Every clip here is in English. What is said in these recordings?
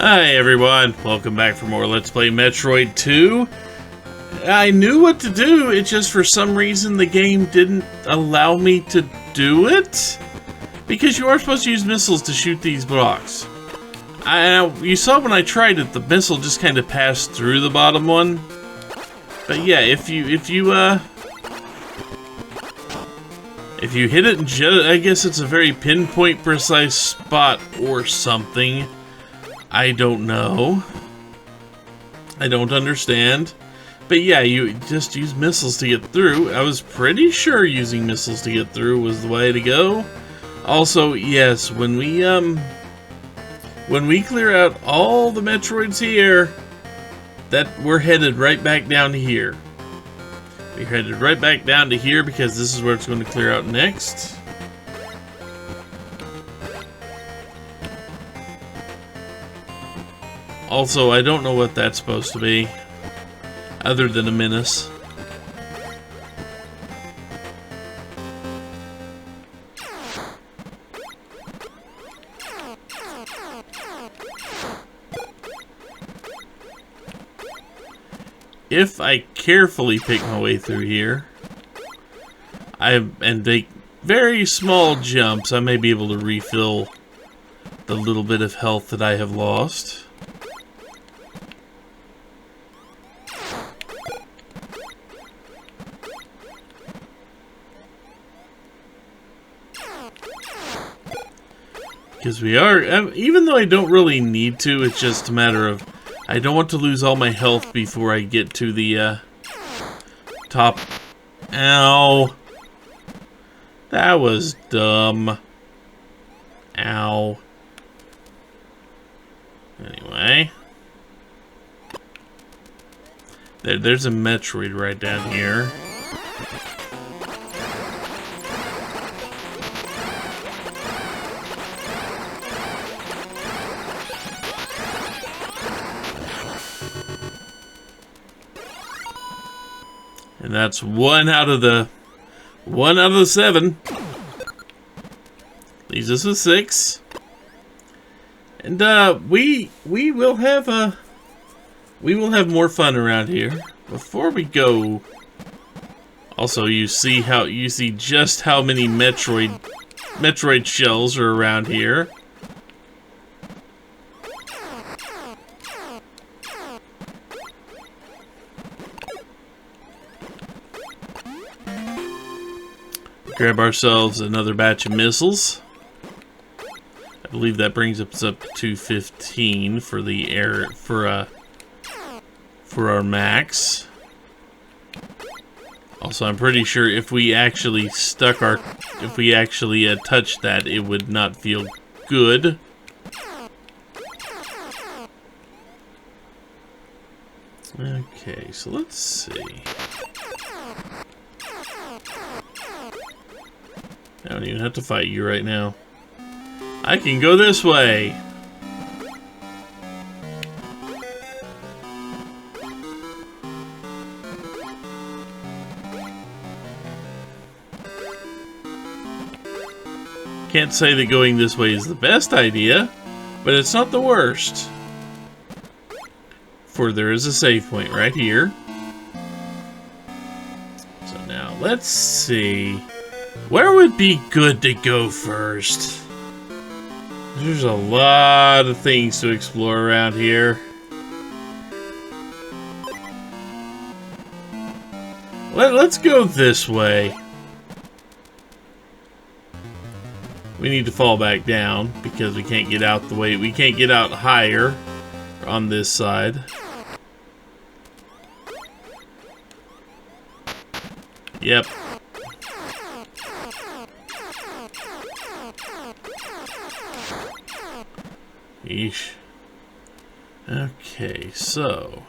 Hi everyone, welcome back for more Let's Play Metroid 2. I knew what to do, it just for some reason the game didn't allow me to do it. Because you are supposed to use missiles to shoot these blocks. You saw when I tried it, the missile just kind of passed through the bottom one. But yeah, if you hit it in I guess it's a very pinpoint precise spot or something. I don't know. I don't understand. But yeah, you just use missiles to get through. I was pretty sure using missiles to get through was the way to go. Also, yes, when we clear out all the Metroids here, that we're headed right back down to here. We're headed right back down to here because this is where it's going to clear out next. Also, I don't know what that's supposed to be, other than a menace. If I carefully pick my way through here, and take very small jumps, I may be able to refill the little bit of health that I have lost. Because we are, even though I don't really need to, it's just a matter of, I don't want to lose all my health before I get to the top. Ow. That was dumb. Ow. Anyway. There's a Metroid right down here. And that's one out of the 7. Leaves us with 6. And we will have more fun around here. Before we go, also you see just how many Metroid shells are around here. Grab ourselves another batch of missiles. I believe that brings us up to 15 for the for our max. Also, I'm pretty sure if we actually touched that, it would not feel good. Okay, so let's see. I don't even have to fight you right now. I can go this way. Can't say that going this way is the best idea, but it's not the worst. For there is a save point right here. So now let's see. Where would be good to go first? There's a lot of things to explore around here. Let's go this way. We need to fall back down because we can't get out the way. We can't get out higher on this side. Yep. Eesh. Okay, so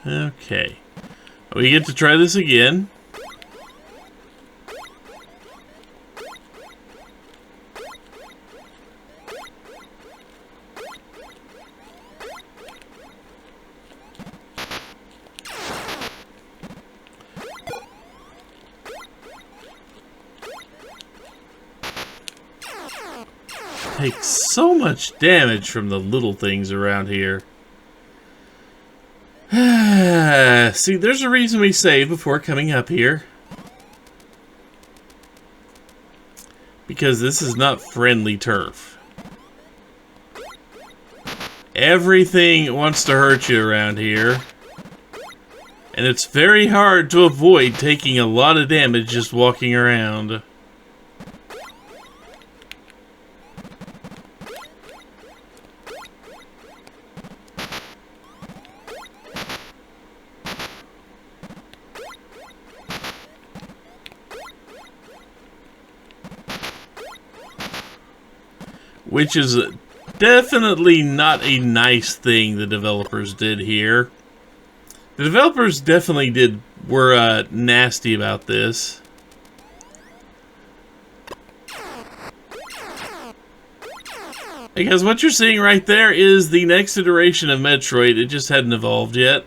okay. We get to try this again. take so much damage from the little things around here. See, there's a reason we save before coming up here. Because this is not friendly turf. Everything wants to hurt you around here. And it's very hard to avoid taking a lot of damage just walking around. Which is definitely not a nice thing the developers did here. The developers definitely were nasty about this. Because what you're seeing right there is the next iteration of Metroid. It just hadn't evolved yet.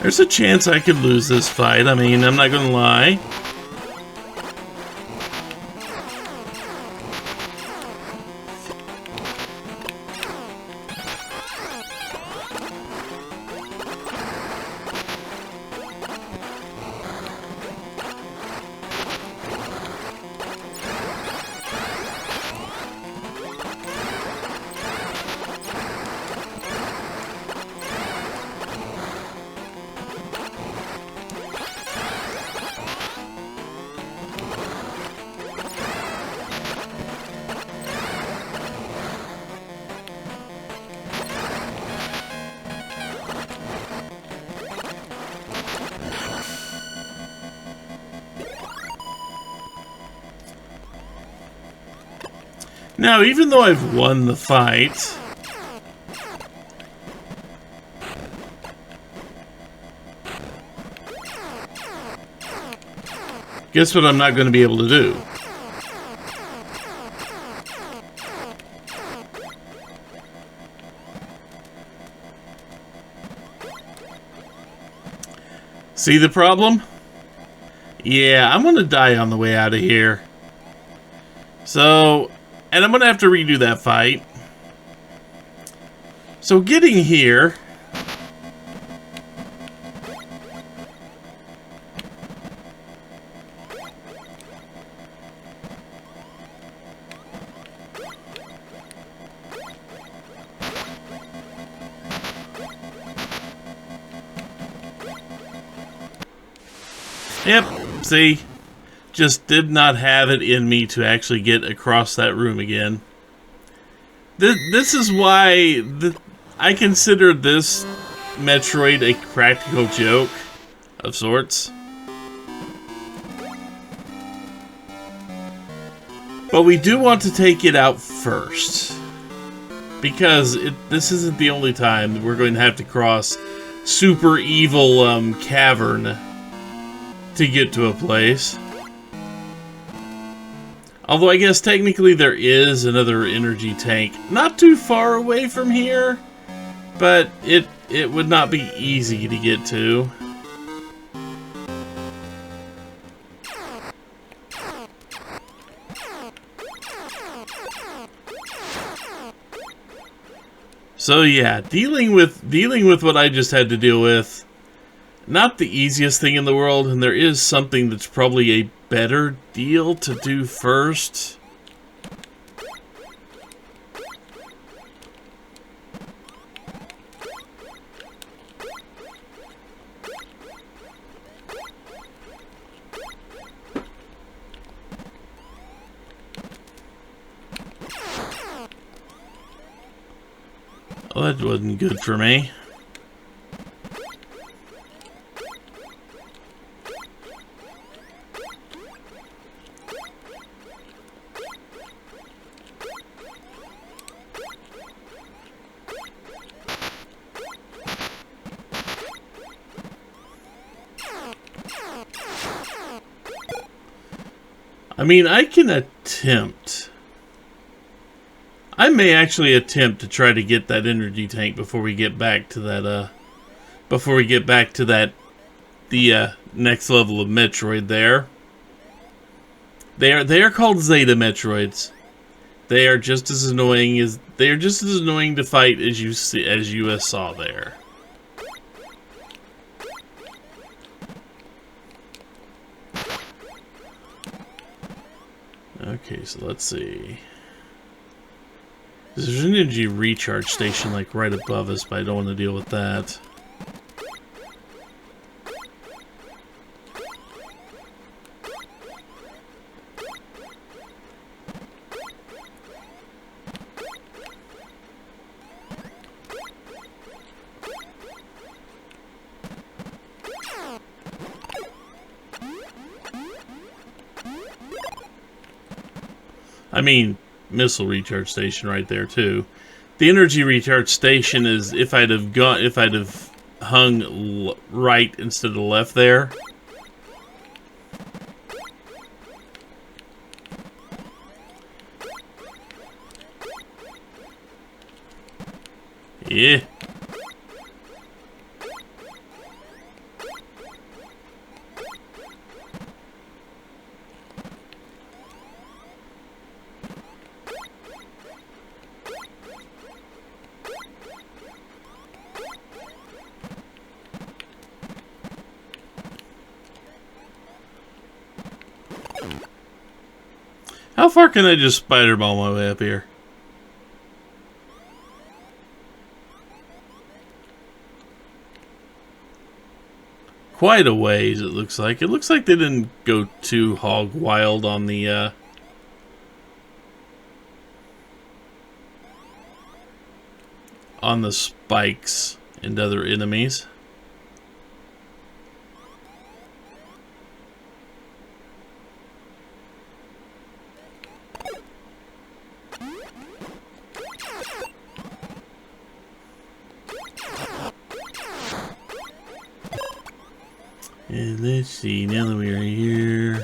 There's a chance I could lose this fight. I mean, I'm not gonna lie. Now, even though I've won the fight, guess what I'm not going to be able to do? See the problem? Yeah, I'm going to die on the way out of here. So, and I'm going to have to redo that fight. So getting here... Yep, see? Just did not have it in me to actually get across that room again. This is why I consider this Metroid a practical joke of sorts. But we do want to take it out first. Because this isn't the only time we're going to have to cross super evil cavern to get to a place. Although I guess technically there is another energy tank not too far away from here, but it would not be easy to get to. So yeah, dealing with what I just had to deal with, not the easiest thing in the world, and there is something that's probably a better deal to do first. Well, that wasn't good for me. I mean, I can attempt. I may actually attempt to try to get that energy tank before we get back to that, the next level of Metroid there. They are called Zeta Metroids. They are just as annoying to fight as you saw there. Okay, so let's see. There's an energy recharge station like right above us, but I don't want to deal with that. I mean, missile recharge station right there too. The energy recharge station is if I'd have hung right instead of left there. Yeah. How far can I just spider ball my way up here? Quite a ways, it looks like. It looks like they didn't go too hog wild on the spikes and other enemies. And let's see, now that we are here.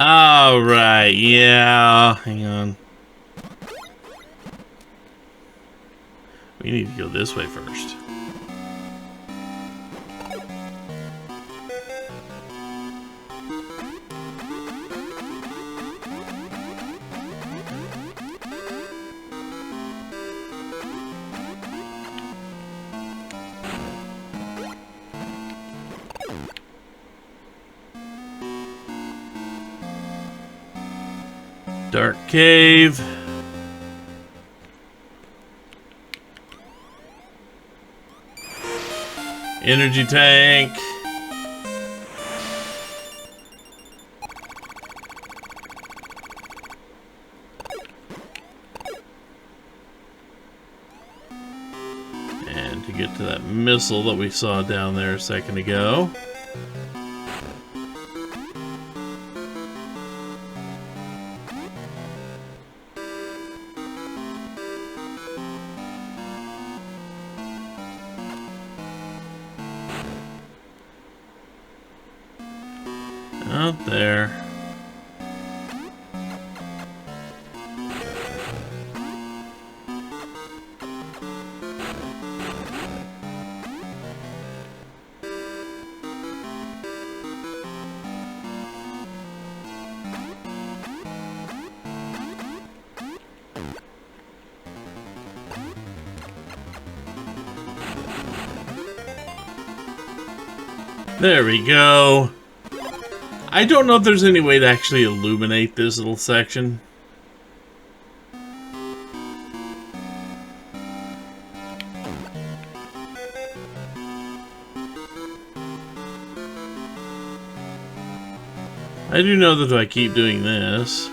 Alright, yeah, hang on. We need to go this way first. Dark cave. Energy tank. And to get to that missile that we saw down there a second ago. Out there. There we go. I don't know if there's any way to actually illuminate this little section. I do know that if I keep doing this,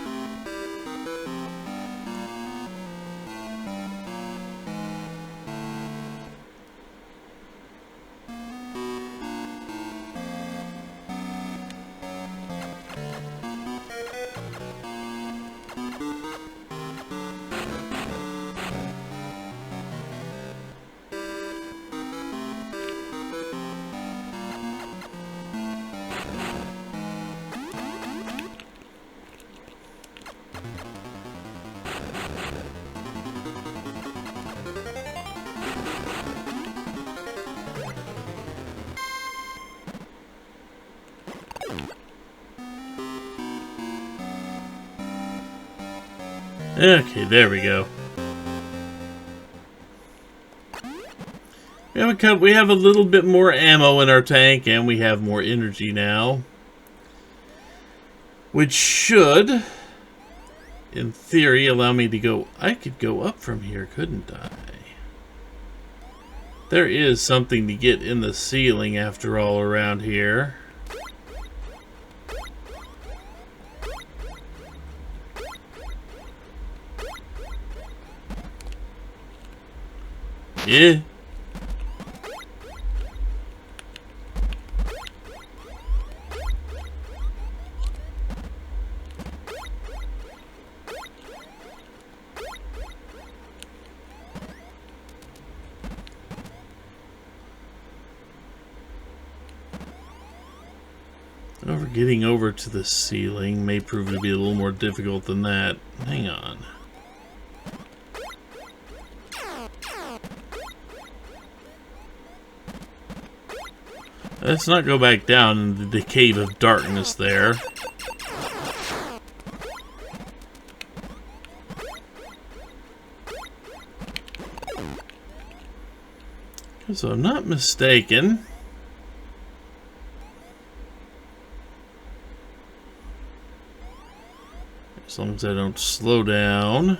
Okay, there we go. We have a little bit more ammo in our tank, and we have more energy now. Which should, in theory, allow me to go... I could go up from here, couldn't I? There is something to get in the ceiling, after all, around here. Yeah. Getting over to the ceiling may prove to be a little more difficult than that. Hang on. Let's not go back down into the cave of darkness there. So I'm not mistaken. As long as I don't slow down.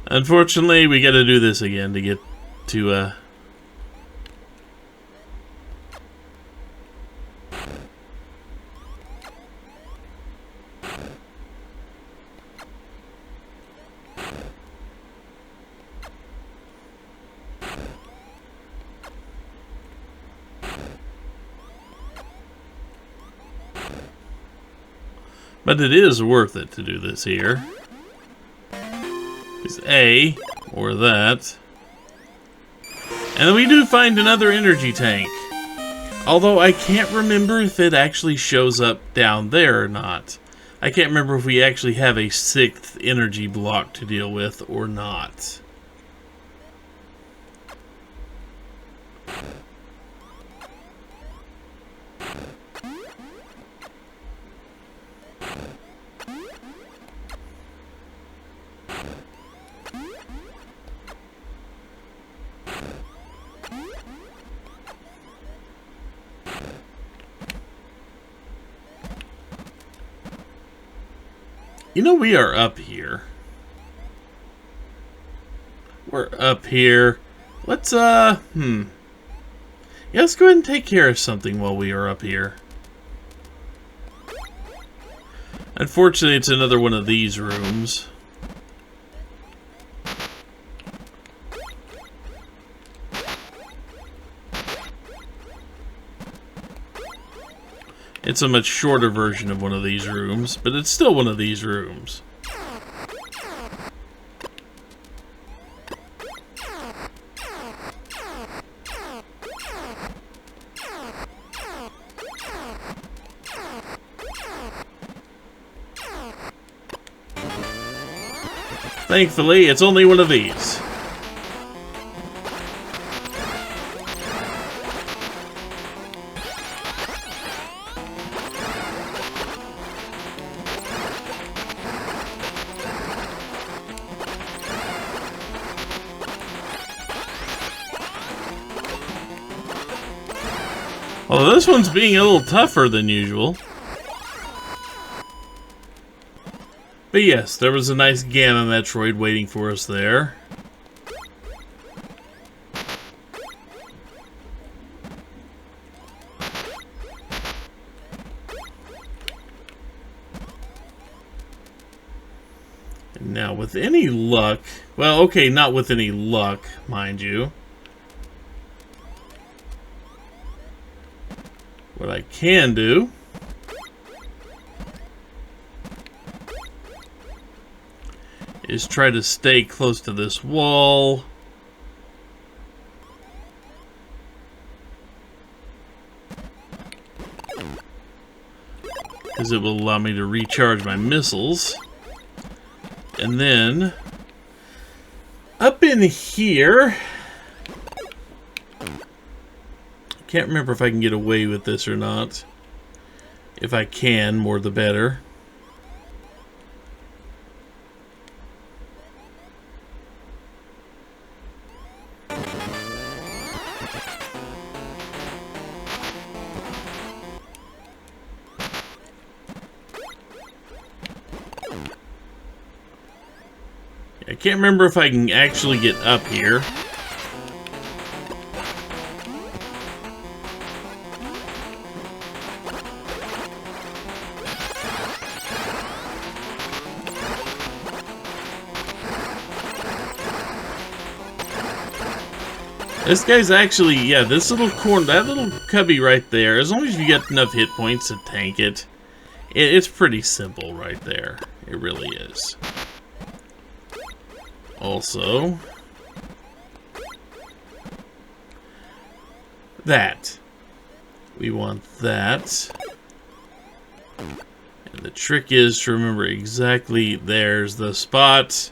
Unfortunately, we gotta do this again to get to, But it is worth it to do this here. Is A, or that. And then we do find another energy tank. Although I can't remember if it actually shows up down there or not. I can't remember if we actually have a 6th energy block to deal with or not. You know, we are up here. We're up here. Let's, Yeah, let's go ahead and take care of something while we are up here. Unfortunately, it's another one of these rooms. It's a much shorter version of one of these rooms, but it's still one of these rooms. Thankfully, it's only one of these. Although this one's being a little tougher than usual. But yes, there was a nice Gamma Metroid waiting for us there. And now, with any luck... Well, okay, not with any luck, mind you. What I can do is try to stay close to this wall. Because it will allow me to recharge my missiles. And then, up in here, I can't remember if I can get away with this or not. If I can, more the better. I can't remember if I can actually get up here. This guy's actually, yeah, this little corner, that little cubby right there, as long as you get enough hit points to tank it, it's pretty simple right there. It really is. Also, that. We want that. And the trick is to remember exactly, there's the spot.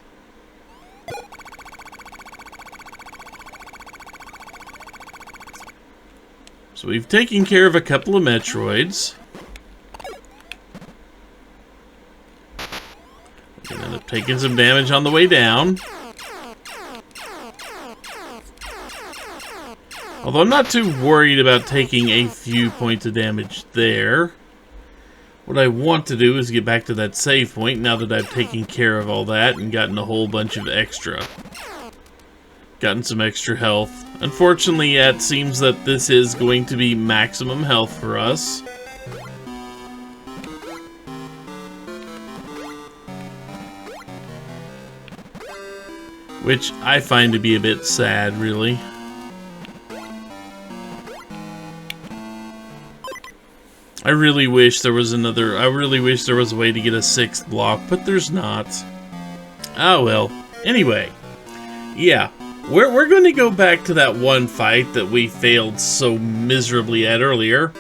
So we've taken care of a couple of Metroids. We can end up taking some damage on the way down. Although I'm not too worried about taking a few points of damage there. What I want to do is get back to that save point now that I've taken care of all that and gotten a whole bunch of extra. Gotten some extra health. Unfortunately, yeah, it seems that this is going to be maximum health for us. Which I find to be a bit sad, really. I really wish there was another... I really wish there was a way to get a 6th block, but there's not. Oh well. Anyway. Yeah. We're going to go back to that one fight that we failed so miserably at earlier.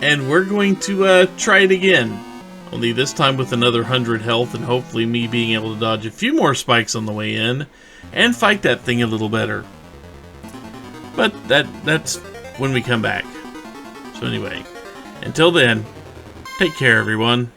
And we're going to try it again. Only this time with another 100 health and hopefully me being able to dodge a few more spikes on the way in. And fight that thing a little better. But that's when we come back. So anyway, until then, take care everyone.